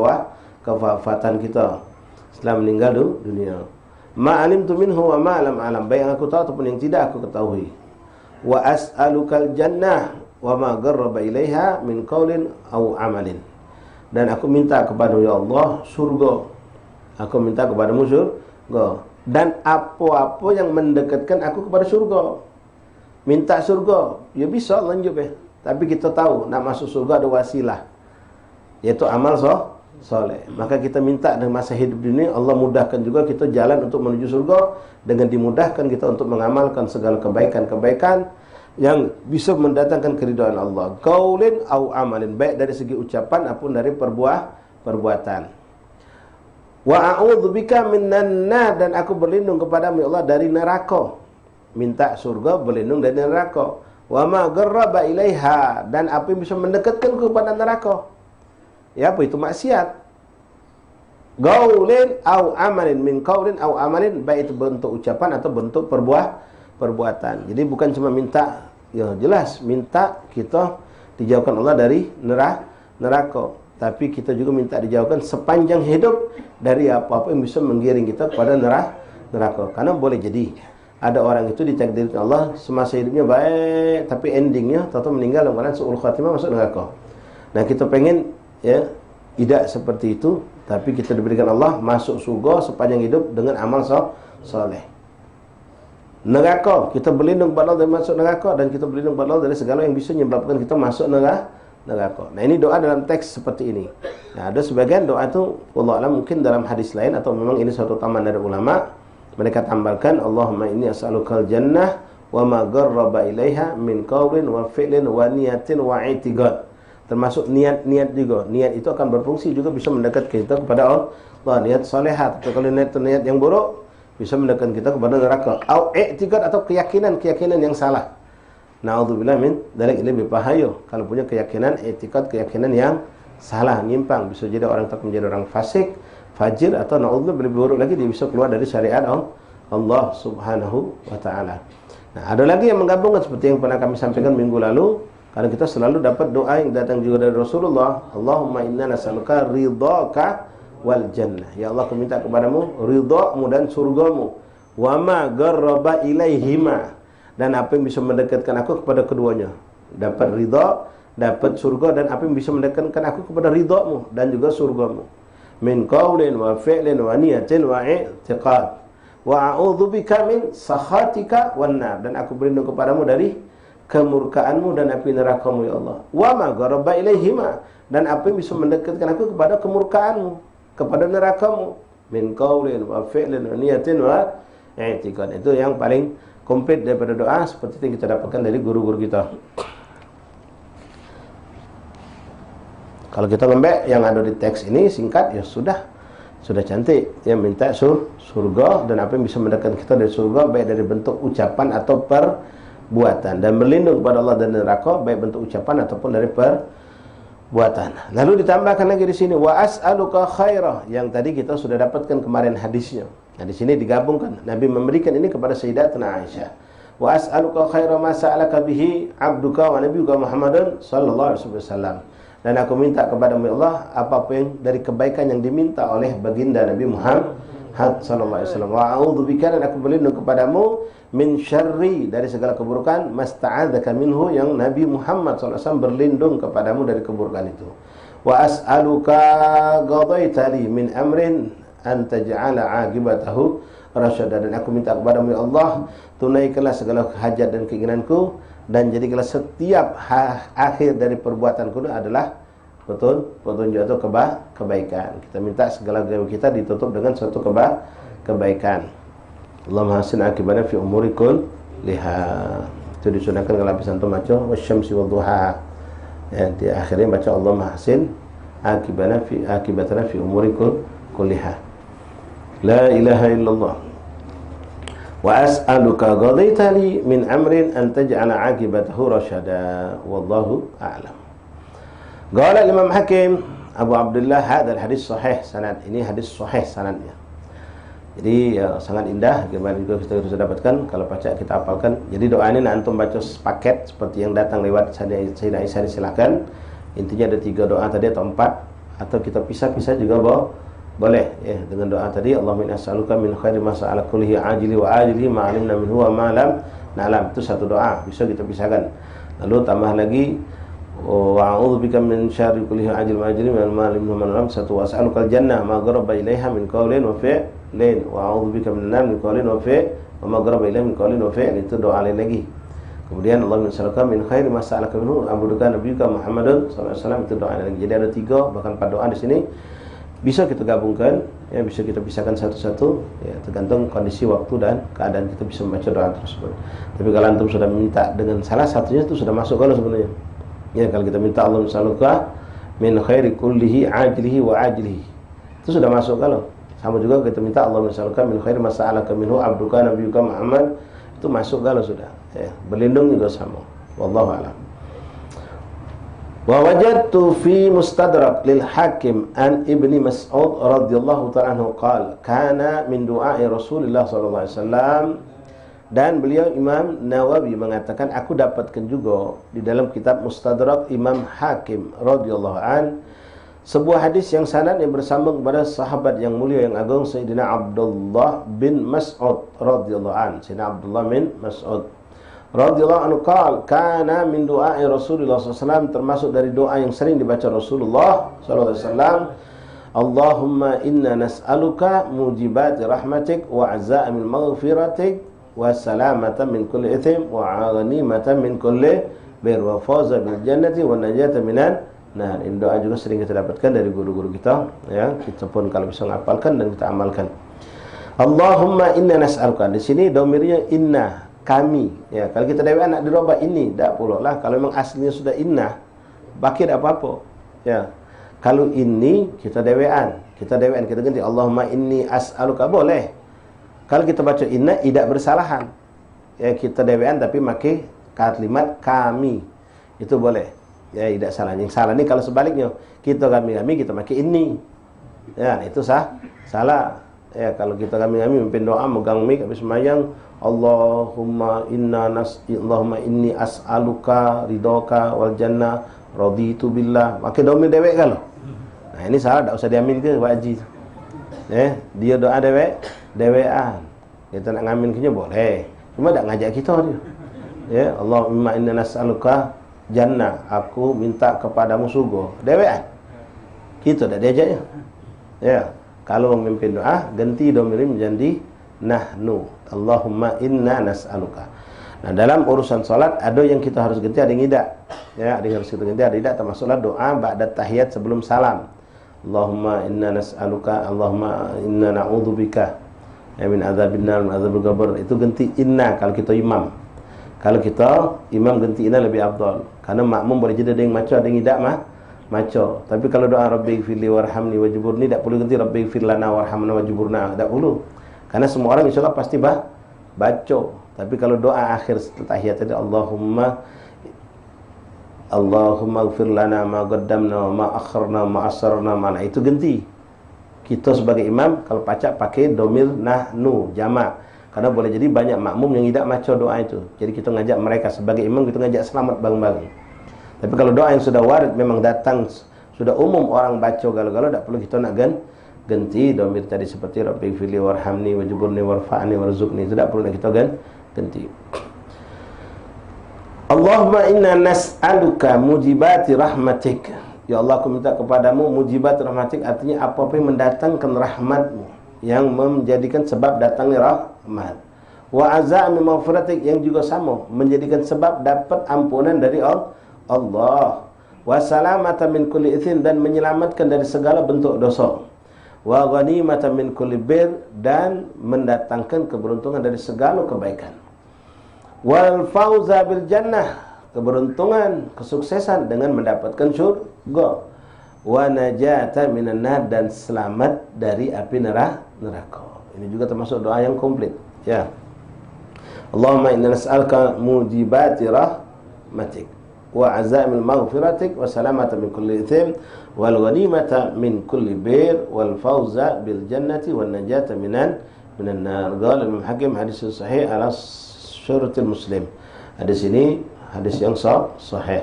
kewafatan kita, setelah meninggal dunia. Ma'alimtu minhu wa ma lam a'lam, baik yang aku tahu ataupun yang tidak aku ketahui. Wa as'alukal jannah wa ma qarraba ilaiha min qaulin aw amalin, dan aku minta kepadamu ya Allah surga. Aku minta kepadamu surga dan apa-apa yang mendekatkan aku kepada surga. Minta surga, ya bisa lanjut ya. Tapi kita tahu nak masuk surga ada wasilah, yaitu amal soleh. Maka kita minta dalam masa hidup ini Allah mudahkan juga kita jalan untuk menuju surga, dengan dimudahkan kita untuk mengamalkan segala kebaikan-kebaikan yang bisa mendatangkan keridhaan Allah. Qaulin au amalin, baik dari segi ucapan ataupun dari perbuatan. Wa a'udzubika minan nar, dan aku berlindung kepadamu ya Allah dari neraka. Minta surga, berlindung dari neraka. Wa ma qarraba ilaiha, dan apa yang bisa mendekatkan kepada neraka. Ya, apa itu maksiat. Qaulin au amalin, min qaulin au amalin, baik itu bentuk ucapan atau bentuk perbuatan. Jadi bukan cuma minta, ya jelas minta kita dijauhkan Allah dari neraka, tapi kita juga minta dijauhkan sepanjang hidup dari apa-apa yang bisa menggiring kita kepada neraka. Karena boleh jadi ada orang itu ditakdirkan Allah semasa hidupnya baik, tapi endingnya tahu meninggal dalam keadaan su'ul khatimah, masuk neraka. Nah, kita pengen ya tidak seperti itu, tapi kita diberikan Allah masuk surga sepanjang hidup dengan amal soleh. Neraka, kita berlindung kepada Allah dari masuk neraka, dan kita berlindung kepada Allah dari segala yang bisa menyebabkan kita masuk neraka. Nah, ini doa dalam teks seperti ini. Nah, ada sebagian doa itu wallahu a'lam mungkin dalam hadis lain, atau memang ini suatu taman dari ulama, mereka tambahkan Allahumma inni as'alukal jannah wa ma qarraba ilaiha min qaulin wa fi'lin wa niyatin wa i'tiqad. Termasuk niat-niat juga. Niat itu akan berfungsi juga bisa mendekatkan kita kepada Allah. Niat salehat. Atau kalau niat yang buruk bisa mendekatkan kita kepada neraka. Au i'tiqad, atau keyakinan yang salah. Naudzubillah min dzalik, lebih bahaya kalau punya keyakinan etikad, keyakinan yang salah, nyimpang. Bisa jadi orang tak menjadi orang fasik, fajir, atau naudzubillah lebih buruk lagi, dia bisa keluar dari syariat Allah Subhanahu wa taala. Nah, ada lagi yang menggabungkan seperti yang pernah kami sampaikan minggu lalu, karena kita selalu dapat doa yang datang juga dari Rasulullah, Allahumma inna nas'aluka ridhaka wal jannah. Ya Allah, aku minta kepadamu ridhamu dan surgamu, wa ma garraba ilaihima, dan apa yang bisa mendekatkan aku kepada keduanya. Dapat ridha, dapat surga, dan apa yang bisa mendekatkan aku kepada ridhamu dan juga surgamu. Min qaulin wa fi'lin wa niyatin wa i'tiqad. Wa a'udzubika min sakhatika wan nar, dan aku berlindung kepadamu dari kemurkaanmu dan api neraka-Mu ya Allah. Wa ma gharaba ilaihima, dan apa yang bisa mendekatkan aku kepada kemurkaanmu, kepada neraka-Mu. Min qaulin wa fi'lin wa niyatin wa i'tiqad. Itu yang paling komplit daripada doa seperti yang kita dapatkan dari guru-guru kita. Kalau kita lembek yang ada di teks ini singkat, ya sudah cantik. Yang minta surga dan apa yang bisa mendekatkan kita dari surga, baik dari bentuk ucapan atau perbuatan, dan berlindung kepada Allah dan neraka, baik bentuk ucapan ataupun dari perbuatan. Lalu ditambahkan lagi di sini wa as'aluka khairah, yang tadi kita sudah dapatkan kemarin hadisnya. Nah, di sini digabungkan. Nabi memberikan ini kepada Sayyidatuna Aisyah. Wa as'aluka khaira ma sa'alaka bihi 'abduka wa nabiyyuka Muhammadun sallallahu alaihi wasallam. Dan aku minta kepadamu ya Allah apa-apa yang dari kebaikan yang diminta oleh baginda Nabi Muhammad sallallahu alaihi wasallam. Wa a'udzubika, dan aku berlindung kepadamu min syarri, dari segala keburukan, masta'adzaka minhu, yang Nabi Muhammad sallallahu alaihi wasallam berlindung kepadamu dari keburukan itu. Wa as'aluka qadaita li min amrin an taj'ala 'aqibatahu rasyada, dan aku minta kepadamu ya Allah, tunaikanlah segala hajat dan keinginanku, dan jadikanlah setiap akhir dari perbuatanku adalah petunjuk atau kebaikan. Kita minta segala kita ditutup dengan suatu kebaikan. Allahumma hasin akibatana fi umuri kulliha. Itu disunahkan kalau habis antum baca wasyamsi wadduha. Ya, di akhirnya baca Allahumma hasin akibatana fi umuri kulliha. La ilaha illallah. Wa as'aluka ghadaita li min amrin an taj'ala 'aqibatahu rasyada. Wallahu a'lam. Qala Imam Hakim Abu Abdullah, hadzal hadis sahih sanad. Ini hadis sahih sanadnya. Jadi ya, sangat indah. Gimana juga kita bisa dapatkan kalau baca kita hafalkan. Jadi doa ini antum baca paket seperti yang datang lewat Sayyidah Aisyah, silakan. Intinya ada 3 doa tadi atau 4, atau kita pisah-pisah juga boleh ya, dengan doa tadi Allahumma inni as'aluka min khairi ma sa'ala kullihi ajili wa ajili ma 'alimna minhu wa ma lam na'lam. Itu satu doa, bisa kita pisahkan. Lalu tambah lagi wa a'udzubika min syarri kullihi ajili wa ajili ma 'alimna minhu wa ma lam. Satu, wa as'alukal jannah ma gharaba ilaiha min qaulin wa fi'lin wa a'udzubika min nar min qaulin wa wa ma gharaba ilaiha min qaulin wa fi'lin. Itu doa lain lagi. Kemudian Allahumma as'aluka min khairi ma sa'alaka minhu abduka nabiyyuka Muhammadun sallallahu alaihi wasallam. Itu doa lagi. Jadi ada 3 bahkan 4 doa di sini. Bisa kita gabungkan, ya, bisa kita pisahkan satu-satu, ya, tergantung kondisi waktu dan keadaan kita bisa membaca doa tersebut. Tapi kalau antum sudah minta dengan salah satunya itu sudah masuk kalau sebenarnya. Ya, kalau kita minta Allahumma shalluka min khairi kullihi ajlihi wa ajlihi, itu sudah masuk kalau. Sama juga kita minta Allahumma shalluka min khairi ma sa'alaka minhu abduka nabiyyuka Muhammad, itu masuk kalau sudah. Ya, berlindung juga sama. Wallahu a'lam. Wa wajadtu fi mustadrak lil Hakim an Ibni Mas'ud radhiyallahu ta'ala anhu qala kana min du'a'i Rasulullah sallallahu alaihi wasallam, dan beliau Imam Nawawi mengatakan aku dapatkan juga di dalam kitab Mustadrak Imam Hakim radhiyallahu an sebuah hadis yang sanad yang bersambung kepada sahabat yang mulia yang agung Sayyidina Abdullah bin Mas'ud radhiyallahu an. Sayyidina Abdullah bin Mas'ud radhiyallahu anhu qala kana min du'a'i Rasulullah SAW, termasuk dari doa yang sering dibaca Rasulullah SAW, Allahumma inna nas'aluka mujibati rahmatik wa azaimil maghfiratik wa salamata min kulli ithim wa ghanimata min kulli bir wa fawza bil jannati wa najata minan. Nah, ini doa juga sering kita dapatkan dari guru-guru kita, ya. Kita pun kalau bisa menghafalkan dan kita amalkan. Allahumma inna nas'aluka, di sini domirnya inna, kami, ya. Kalau kita dewa anak dirubah ini, tak pula lah. Kalau memang aslinya sudah inna, bakir apa-apa, ya. Kalau ini kita dewaan, kita ganti Allahumma inni as'aluka, boleh. Kalau kita baca inna tidak bersalahan, ya, kita dewaan tapi pakai kalimat kami. Itu boleh. Ya, tidak salah. Yang salah ini kalau sebaliknya, kita kami kita pakai ini. Ya, itu salah. Ya, kalau kita kami memimpin doa megang mic habis sembahyang, Allahumma inni as'aluka ridhoka wal jannah raditu billah. Pakai domir dewek kalau. Nah, ini salah, tak usah diamin ke Pak Haji. Dia doa dewean. Kita nak ngamin ke boleh. Cuma tak ngajak kita dia. Ya, Allahumma inna nas'aluka jannah. Aku minta kepadamu surga. Dewean. Kita tak diajaknya. Ya, kalau memimpin doa ganti domir menjadi nahnu. Allahumma inna nas'aluka. Nah, dalam urusan salat ada yang kita harus ganti, ada yang tidak. Ya, ada yang harus kita ganti, ada yang tidak, termasuklah doa ba'da tahiyat sebelum salam. Allahumma inna nas'aluka, Allahumma inna na'udzubika min adzabil nar wa adzabil qabr. Itu ganti inna kalau kita imam. Kalau kita imam ganti inna lebih afdal. Karena makmum boleh jadi ada yang maca, ada yang tidak maca. Tapi kalau doa rabbighfirli warhamni wajburni tak perlu ganti rabbighfir lana warhamna wajburna, tak perlu. Karena semua orang insyaallah pasti baca. Tapi kalau doa akhir setelah tahiyat tadi Allahumma ighfir lana ma qaddamna wa ma akharna ma asrarna, mana itu ganti. Kita sebagai imam kalau pacak pakai domir nahnu jamak. Karena boleh jadi banyak makmum yang tidak maca doa itu. Jadi kita ngajak mereka sebagai imam, kita ngajak selamat bareng-bareng. Tapi kalau doa yang sudah warid memang datang sudah umum orang baca galau-galau, tak perlu kita nak ganti domir tadi seperti rabbighfirli warhamni wajburni warfa'ni warzuqni. Itu tak perlu nak kita ganti. Allahumma inna nas'aluka mujibati rahmatik. Ya Allah, aku minta kepadamu mujibat rahmatik, artinya apa-apa yang mendatangkan rahmatmu, yang menjadikan sebab datangnya rahmat. Wa azami maghfiratik, yang juga sama menjadikan sebab dapat ampunan dari Allah. Wa salamata min kulli ithin, dan menyelamatkan dari segala bentuk dosa. Wa ghanimata min kulli bir, dan mendatangkan keberuntungan dari segala kebaikan. Wal fauza bil jannah, keberuntungan, kesuksesan dengan mendapatkan syurga. Wa najata minan nar, dan selamat dari api neraka. Ini juga termasuk doa yang komplit. Ya. Allahumma inna nas'aluka mujibati rahmatik wa azaimil maghfiratik wa salamata min kulli ithim wal ghanimata min kulli bir wal fauza bil jannati wan najata minan nar. Qala Imam Hakim hadis sahih ala syaratil Muslim. Hadis ini hadis yang sahih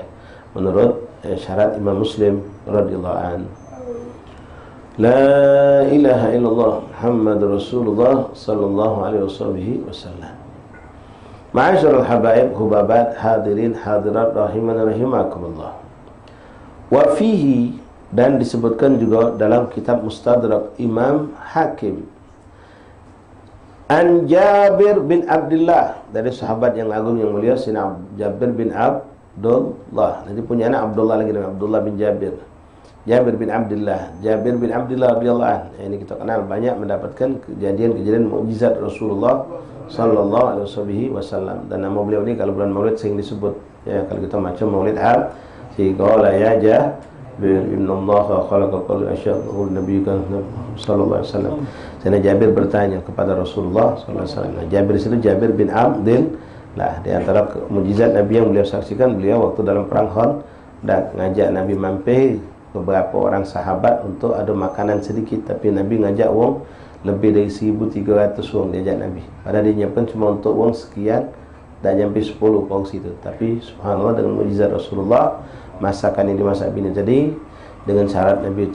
menurut syarat Imam Muslim radhiyallahu an. La ilaha illallah Muhammadur Rasulullah sallallahu alaihi wasallam. Ma'asyiral habaib hubabat hadirin hadirat rahiman rahimakumullah. Wa fihi, dan disebutkan juga dalam kitab Mustadrak Imam Hakim, an Jabir bin Abdullah, dari sahabat yang agung yang mulia Sayyidina Jabir bin Abdullah. Nanti punya anak Abdullah lagi dengan Abdullah bin Jabir. Jabir bin Abdullah radhiyallahu anhu. Ini kita kenal banyak mendapatkan kejadian-kejadian mukjizat Rasulullah sallallahu alaihi wasallam. Dan nama beliau ini kalau bulan Maulid sering disebut. Ya, kalau kita macam Maulid si qala ya Jabir inna Allah khalaqa kulla syai'in nabiyyika sallallahu alaihi wasallam. Sayyidina Jabir bertanya kepada Rasulullah sallallahu alaihi wasallam. Jabir itu Jabir bin Abdullah. Di antara mukjizat Nabi yang beliau saksikan, beliau waktu dalam perang Khandaq ngajak Nabi mampir beberapa orang sahabat untuk ada makanan sedikit, tapi Nabi ngajak wong lebih dari 1.300 wong diajak Nabi. Padahal dia nyiapkan cuma untuk wong sekian, dan sampai 10 porsi itu. Tapi subhanallah dengan mukjizat Rasulullah, masakan yang dimasak bini tadi dengan syarat Nabi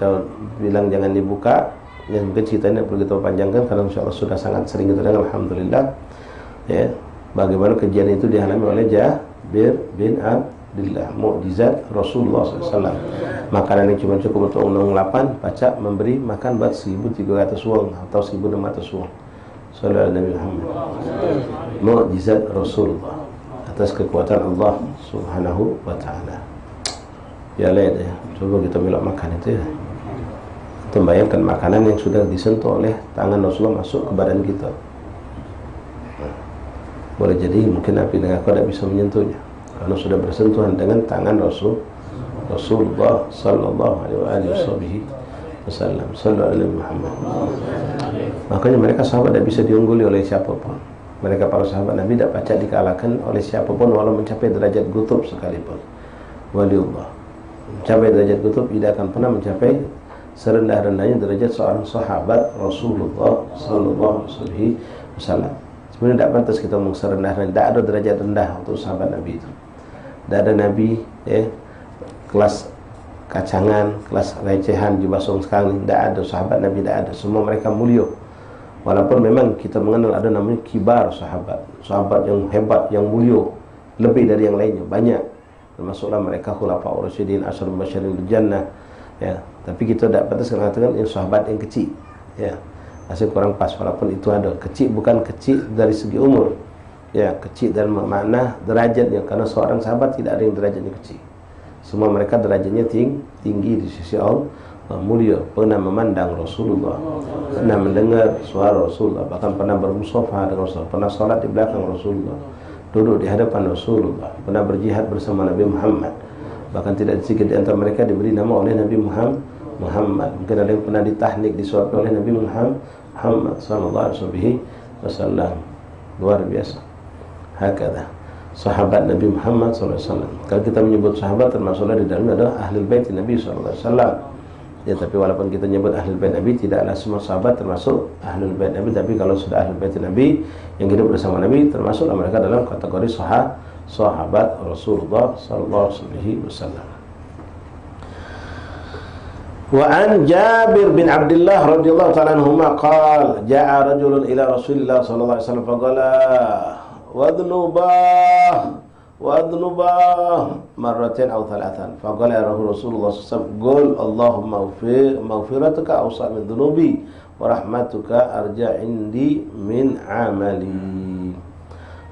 bilang jangan dibuka. Ya, mungkin cerita ini perlu kita panjangkan karena insyaallah sudah sangat sering kita dengar, alhamdulillah. Ya, bagaimana kejadian itu dialami oleh Jabir bin Abdullah, mukjizat Rasulullah SAW. Makanan yang cuma cukup untuk undang 8 pacak memberi makan buat 1.300 wong atau 1.600 wong. Sallallahu alaihi Muhammad. Mukjizat Rasulullah atas kekuatan Allah Subhanahu wa taala. Ya lihat ya, coba kita melok makan itu ya. Kita bayangkan makanan yang sudah disentuh oleh tangan Rasulullah masuk ke badan kita. Boleh jadi mungkin api neraka tidak bisa menyentuhnya karena sudah bersentuhan dengan tangan Rasulullah sallallahu alaihi wasallam. Sallallahu alaihi Muhammad. Makanya mereka sahabat tidak bisa diungguli oleh siapapun. Mereka para sahabat Nabi tidak pacak dikalahkan oleh siapapun walau mencapai derajat kutub sekalipun. Waliullah. Mencapai derajat kutub tidak akan pernah mencapai serendah-rendahnya derajat seorang sahabat Rasulullah sallallahu alaihi wasallam. Sebenarnya tidak pantas kita ngomong serendah-rendah. Tidak ada derajat rendah untuk sahabat Nabi itu. Tidak ada Nabi kelas kacangan, kelas recehan, dibasung sekali. Tidak ada sahabat Nabi, tidak ada. Semua mereka mulia. Walaupun memang kita mengenal ada namanya kibar sahabat, sahabat yang hebat, yang mulia, lebih dari yang lainnya, banyak. Termasuklah mereka khulafaur rasyidin, asyarul mubasysyirin bil jannah. Ya, tapi kita tidak pantas mengatakan yang sahabat yang kecil. Ya, masih kurang pas. Walaupun itu ada kecil, bukan kecil dari segi umur. Ya, kecil dalam makna derajatnya, karena seorang sahabat tidak ada yang derajatnya kecil. Semua mereka derajatnya tinggi di sisi Allah, mulia, pernah memandang Rasulullah, pernah mendengar suara Rasulullah, bahkan pernah bermusafah dengan Rasulullah, pernah sholat di belakang Rasulullah, duduk di hadapan Rasulullah, pernah berjihad bersama Nabi Muhammad. Bahkan tidak sedikit di antara mereka diberi nama oleh Nabi Muhammad. Mungkin ada yang pernah ditahnik, disuapkan oleh Nabi Muhammad sallallahu alaihi wasallam. Luar biasa. Hakada sahabat Nabi Muhammad sallallahu alaihi wasallam. Kalau kita menyebut sahabat, termasuklah di dalamnya adalah ahlul bait Nabi sallallahu alaihi wasallam. Ya, tapi walaupun kita nyebut ahlul bait Nabi, tidaklah semua sahabat termasuk ahlul bait Nabi. Tapi kalau sudah ahlul bait Nabi yang hidup bersama Nabi, termasuklah mereka dalam kategori sahabat Rasulullah sallallahu alaihi wasallam. Wa an Jabir bin Abdullah radhiyallahu ta'ala anhuma qala jaa rajulun ila Rasulillah sallallahu alaihi wasallam faqala wadnubah marratain aw thalathan faqala ya Rasulullah sallallahu alaihi wasallam qul Allahumma maghfiratuka awsa min dhunubi wa rahmatuka arja indi min amali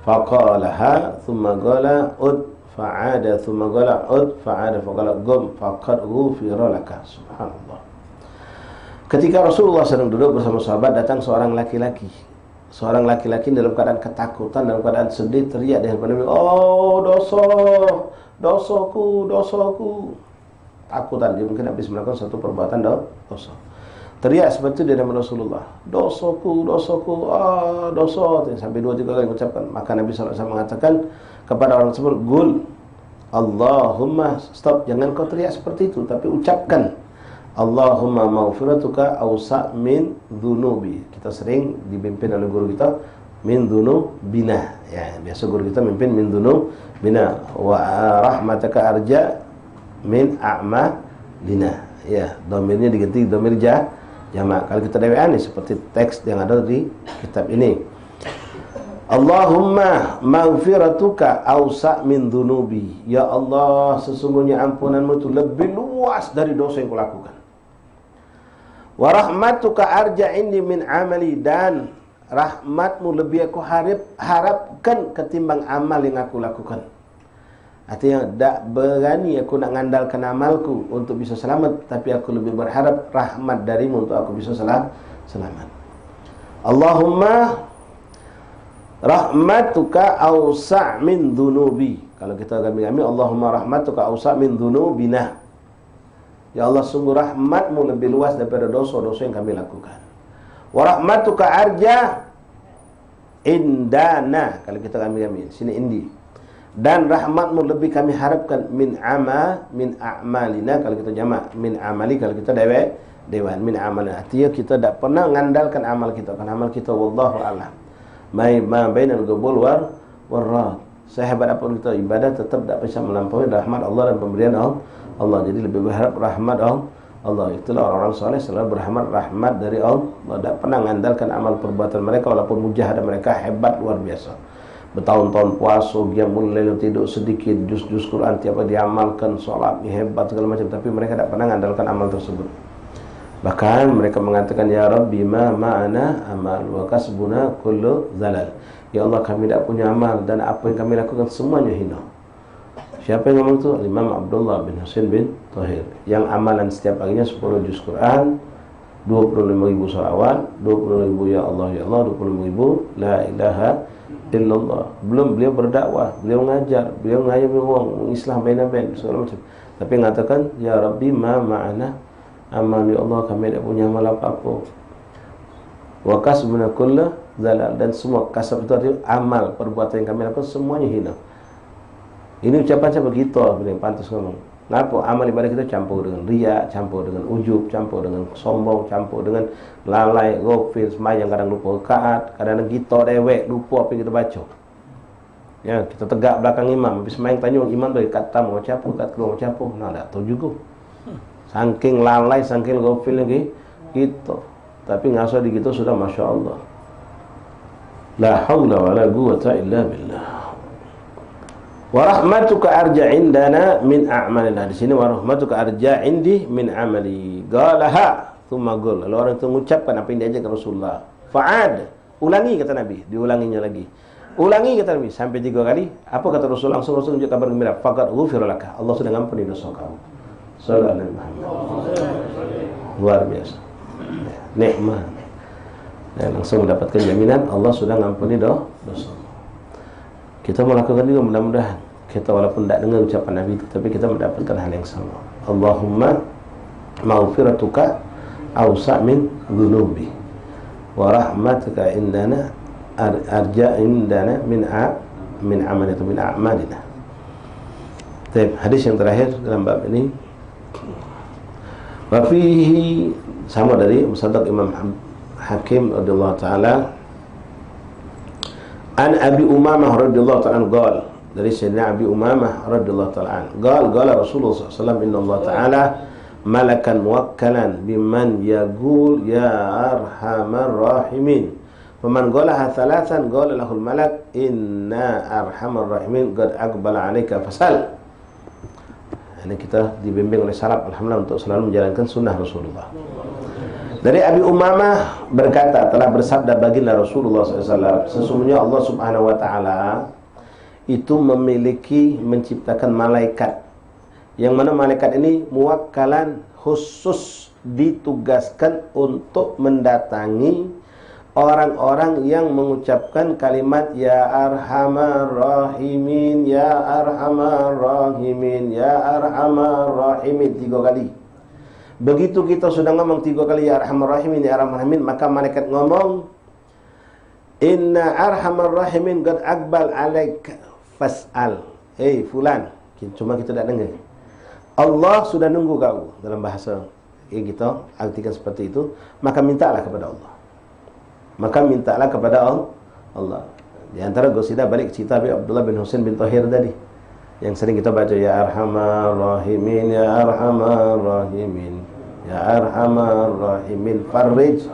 faqalaha thumma qala ud fa'ada thumma qala ud fa'ada faqala qum faqad ghufira laka. Subhanallah. Ketika Rasulullah sedang duduk bersama sahabat, datang seorang laki-laki dalam keadaan ketakutan, dalam keadaan sedih, teriak di hadapan Nabi, "Oh, dosaku." Takutan, dia mungkin habis melakukan satu perbuatan dosa. Teriak seperti itu di hadapan Rasulullah, "Dosaku, dosa." Sampai 2-3 kali mengucapkan. Maka Nabi sallallahu alaihi wasallam mengatakan kepada orang tersebut, "Qul Allahumma," stop, jangan kau teriak seperti itu, tapi ucapkan, "Allahumma maghfiratuka awsa' min dhunubi." Kita sering dipimpin oleh guru kita min dhunubina. Ya, biasa guru kita mimpin min dhunubina wa rahmataka arja min a'malina. Ya, dhamirnya diganti dhamir jamak. Kalau kita dewan seperti teks yang ada di kitab ini. Allahumma maghfiratuka awsa' min dhunubi. Ya Allah, sesungguhnya ampunanmu itu lebih luas dari dosa yang kulakukan. Wa rahmatuka arja indi min amali, dan rahmatmu lebih aku harapkan ketimbang amal yang aku lakukan. Artinya tak berani aku nak ngandalkan amalku untuk bisa selamat, tapi aku lebih berharap rahmat darimu untuk aku bisa selamat. Allahumma rahmatuka awsa' min dhunubi. Kalau kita kami Allahumma rahmatuka awsa' min dhunubina. Ya Allah, sungguh rahmatmu lebih luas daripada dosa-dosa yang kami lakukan. Wa rahmatuka arja indana. Kalau kita kami sini indi. Dan rahmatmu lebih kami harapkan min a'malina. Kalau kita jamak min amali, kalau kita dewan min amalina. Artinya kita tidak pernah mengandalkan amal kita, karena amal kita wallahu a'lam ma bainal qabul war rad. Sehebat apapun kita ibadah, tetap tak bisa melampaui rahmat Allah dan pemberian Allah. Jadi lebih berharap rahmat Allah. Itulah orang-orang soleh selalu berharap rahmat dari Allah. Tak pernah mengandalkan amal perbuatan mereka, walaupun mujahadah mereka hebat luar biasa. Bertahun-tahun puasa, qiyamul lail, tidur sedikit, juz-juz Quran tiap hari diamalkan, salat hebat segala macam, tapi mereka tak pernah mengandalkan amal tersebut. Bahkan mereka mengatakan, "Ya Rabbi ma ma'ana amal wa kasbuna kullu zalal." Ya Allah, kami tak punya amal dan apa yang kami lakukan semuanya hina. Siapa yang ngomong itu? Imam Abdullah bin Husain bin Tahir, yang amalan setiap paginya 10 juz Quran, 25.000 salawat, 20.000 ya Allah ya Allah, 20.000 la ilaha illallah. Belum beliau berdakwah, beliau ngajar, beliau ngayam wong, Islam bain-bain segala macam. Tapi mengatakan, "Ya Rabbi ma ma'ana amal, ya Allah kami tak punya amal apa-apa. Wa kasbuna kullu zalal, dan semua kasab itu artinya amal, perbuatan yang kami lakukan semuanya hina. Ini ucapan siapa? Kita yang pantas ngomong. Kenapa? Amal ibadah kita campur dengan riya, campur dengan ujub, campur dengan sombong, campur dengan lalai, ghafil, semayang kadang lupa rakaat, kadang kita dewek lupa apa yang kita baca. Ya, kita tegak belakang imam, habis semayang tanya imam dari kat tamu macam apa, kat keluar macam apa. Nah, tak tahu juga. Saking lalai, saking ghafil lagi kita. Tapi ngasa di kita sudah Masya Allah. La haula wa la quwwata illa billah. Wa rahmatuka arja indana min a'malina. Di sini wa rahmatuka arja indi min amali. Qalaha thumma qul. Lalu orang itu mengucapkan apa yang diajarkan Rasulullah. Fa'ad. Ulangi kata Nabi, diulanginya lagi. Ulangi kata Nabi sampai 3 kali. Apa kata Rasul? Langsung Rasul tunjuk kabar gembira. Faqad ghufira laka. Allah sudah ngampuni dosa kamu. Sallallahu alaihi wasallam. Luar biasa. Nikmat. Dan langsung mendapatkan jaminan Allah sudah ngampuni dosa. Kita melakukan juga, mudah-mudahan kita walaupun tidak dengar ucapan Nabi itu, tapi kita mendapatkan hal yang sama. Allahumma maghfiratuka awsa' min dhunubi wa rahmatuka indana arja indana min amalina min a'malina. Baik, hadis yang terakhir dalam bab ini wa fihi, sama dari Musaddaq Imam Hakim radhiyallahu taala, an Abi Umamah radhiyallahu ta'ala qol, dari Sayyidina Abi Umamah radhiyallahu ta'ala qala Rasulullah sallallahu alaihi wasallam, inna Allah ta'ala malakan muwakkalan biman yaqul ya arhamar rahimin, faman qalaha thalathan qala lahul malak inna arhamar rahimin qad aqbala 'alaika fasal. Ini kita dibimbing oleh salaf alhamdulillah untuk selalu menjalankan sunnah Rasulullah. Dari Abi Umamah berkata, telah bersabda baginda Rasulullah SAW, sesungguhnya Allah Subhanahu Wa Taala itu memiliki menciptakan malaikat, yang mana malaikat ini muwakkalan, khusus ditugaskan untuk mendatangi orang-orang yang mengucapkan kalimat ya arhamar rahimin, ya arhamar rahimin, ya arhamar rahimin 3 kali. Begitu kita sudah ngomong 3 kali ya arhamar rahimin, ya arhamar rahimin, maka malaikat ngomong inna arhamar rahimin qad aqbal alaik fas'al. Hey fulan, cuma kita tidak dengar. Allah sudah nunggu kau, dalam bahasa kita artikan seperti itu, maka mintalah kepada Allah. Maka mintalah kepada Allah. Di antara gosidah balik cerita Abdullah bin Husain bin Tahir tadi, yang sering kita baca ya arhamar rahimin, ya arhamar rahimin, ya arhamar rahimin farij.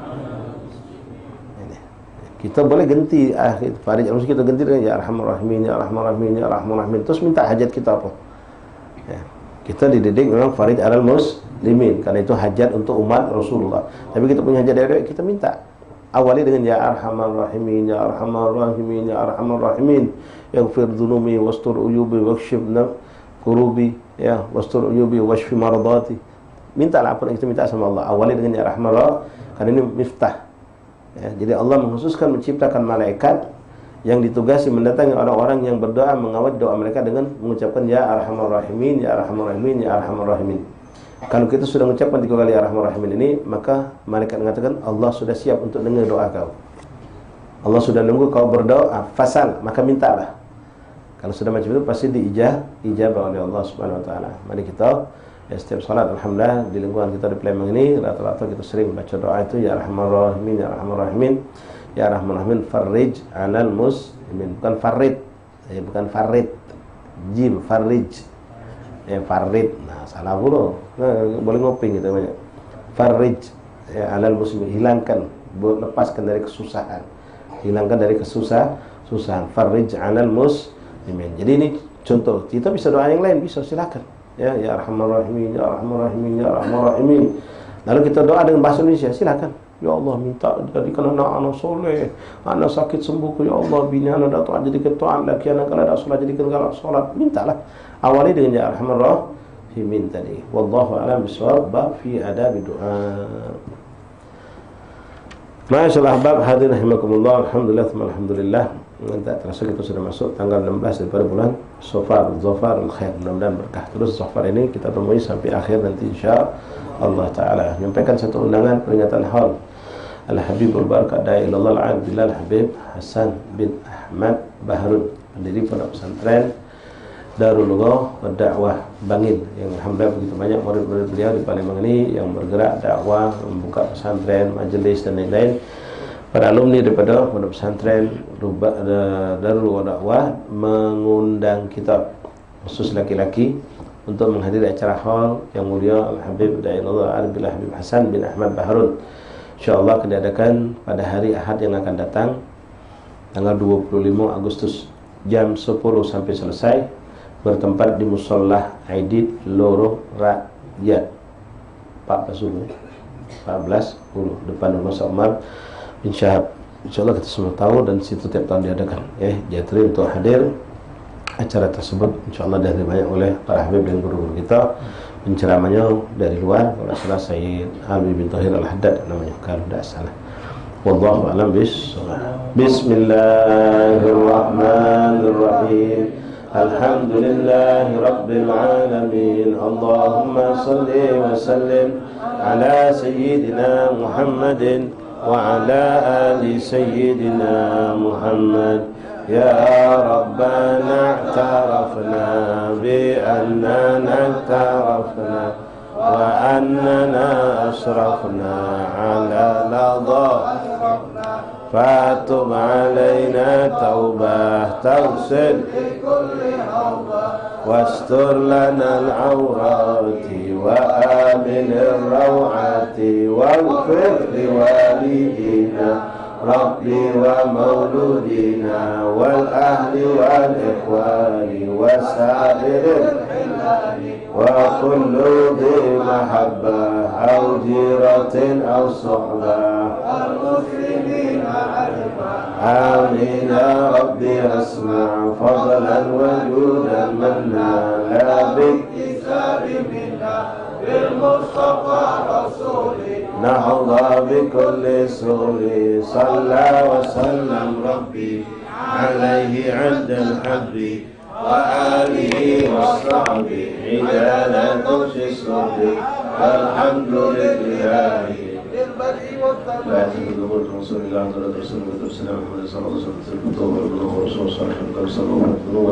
Ini. Kita boleh ganti akhir farij, harus kita ganti dengan ya arhamar rahimin, ya arhamar rahimin, ya arhamar rahimin. Terus minta hajat kita apa? Ya. Kita dididik memang farij alal muslimin, karena itu hajat untuk umat Rasulullah. Tapi kita punya hajat dari kita minta. Awali dengan ya arhamar rahimin, ya arhamar rahimin, ya arhamar rahimin, yaghfir dhunubi wastur uyubi wakshifna kurubi, ya wastur uyubi washfi maradati. Mintalah apa yang kita minta sama Allah. Awali dengan ya arhamar rahimin, karena ini miftah. Ya, jadi Allah mengkhususkan menciptakan malaikat yang ditugasi mendatangi orang-orang yang berdoa, mengawal doa mereka dengan mengucapkan ya arhamar rahimin, ya arhamar rahimin, ya arhamar rahimin. Kalau kita sudah mengucapkan 3 kali arhamar rahimin ini, maka malaikat mengatakan Allah sudah siap untuk dengar doa kau. Allah sudah nunggu kau berdoa, fasal, maka mintalah. Kalau sudah macam itu pasti diijabah oleh Allah Subhanahu Wa Taala. Mari kita ya, setiap salat alhamdulillah di lingkungan kita di Palembang ini rata-rata kita sering baca doa itu ya arhamar rahimin, ya arhamar rahimin, ya arhamar rahimin farij 'alal muslimin. Bukan farid, bukan farid, jim farij, farid. Nah salah pula. Nah, boleh ngoping kita banyak. Farij ya 'alal muslimin, hilangkan, lepaskan dari kesusahan, hilangkan dari kesusahan. Farij 'alal muslimin. Jadi ini contoh. Kita bisa doa yang lain, bisa, silakan. Ya arhamar rahimin, ya arhamar rahimin, ya arhamar rahimin. Lalu kita doa dengan bahasa Indonesia, silakan. Ya Allah, minta jadikan anak soleh, anak sakit sembuh, ya Allah, bini anak datuk jadikan taat, laki anak kalau ada solat jadikan kalau solat, mintalah. Awali dengan ya arhamar rahimin tadi. Wallahu a'lam bishawab. Bab fi adab doa. Masyaallah, bab hadirin rahimakumullah. Alhamdulillah, alhamdulillah. Tak terasa kita sudah masuk tanggal 16 daripada bulan Safar, Zafar al-Khair. Mudah-mudahan berkah terus Zafar ini kita temui sampai akhir nanti insya Allah Ta'ala. Menyampaikan satu undangan peringatan haul Al-Habibul Barakah Da'i Ilallah Al-Bilal Habib Hasan bin Ahmad Baharun, pendiri Pondok Pesantren Darul Lughah wa Da'wah Bangil, yang alhamdulillah begitu banyak murid-murid beliau di Palembang ini yang bergerak dakwah, membuka pesantren, majelis dan lain-lain. Para alumni daripada Pondok Pesantren Darul Lughah Da'wah mengundang kita khusus laki-laki untuk menghadiri acara haul yang mulia Al-Habib Da'ilallah Al-Bilal Habib Hasan bin Ahmad Baharun. InsyaAllah akan diadakan pada hari Ahad yang akan datang, tanggal 25 Agustus jam 10 sampai selesai, bertempat di Musolah Aidit Loro Rakyat 14 depan rumah Umar bin Syahab. InsyaAllah kita semua tahu dan situ tiap tahun diadakan. Jatri untuk hadir acara tersebut, InsyaAllah dari banyak oleh para habib dan guru-guru kita. Penceramanya dari luar, kalau salah Sayyid Abi bin Tahir Al-Haddad namanya, kalau tidak salah. Wallahu a'lam bishawab. Bismillahirrahmanirrahim. Alhamdulillahi rabbil alamin. Allahumma salli wa sallim ala sayyidina Muhammadin wa ala ali sayyidina Muhammad. Ya Rabbana i'tarafna bi annana i'tarafna wa annana asrafna ala ladha fatub alaina taubah tawsil wastur lana al-awrati wa amin ar-rawati waghfir liwalidina Rabbi wa mauludina wal ahli wal ikhwani wa sa'irin wa kullu dhi mahabbah aw jiratin aw suhbah amin ya Rabbi asma' fadlan wa judan manna la biktisabi minna bil Mustafa Rasuli nahudha bikulli suri salla wa sallam Rabbi alaihi 'adda al-habbi wa alihi wa sahbihi idalatu sisri alhamdulillahi bilbadi wa tabi'i wa rasulillah sallallahu alaihi wasallam wa sallallahu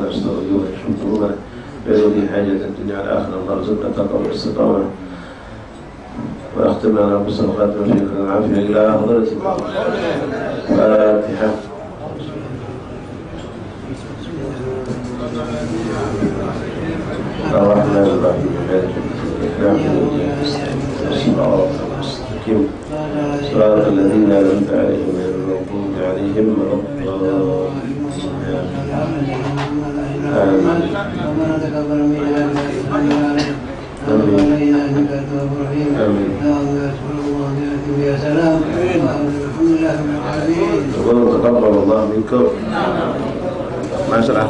alaihi wasallam بذل حاجة الدنيا على آخر الله رزقنا التقوى والاستقامة وأختم لنا بالصدقات وفيكم العافية إلى حضرة الفاتحة. الرحمن الرحيم مالك الصراط المستقيم صراط الذين أنعمت عليهم غير المغضوب عليهم ولا الضالين. آمين. تقبل الله منكم. ما شاء الله.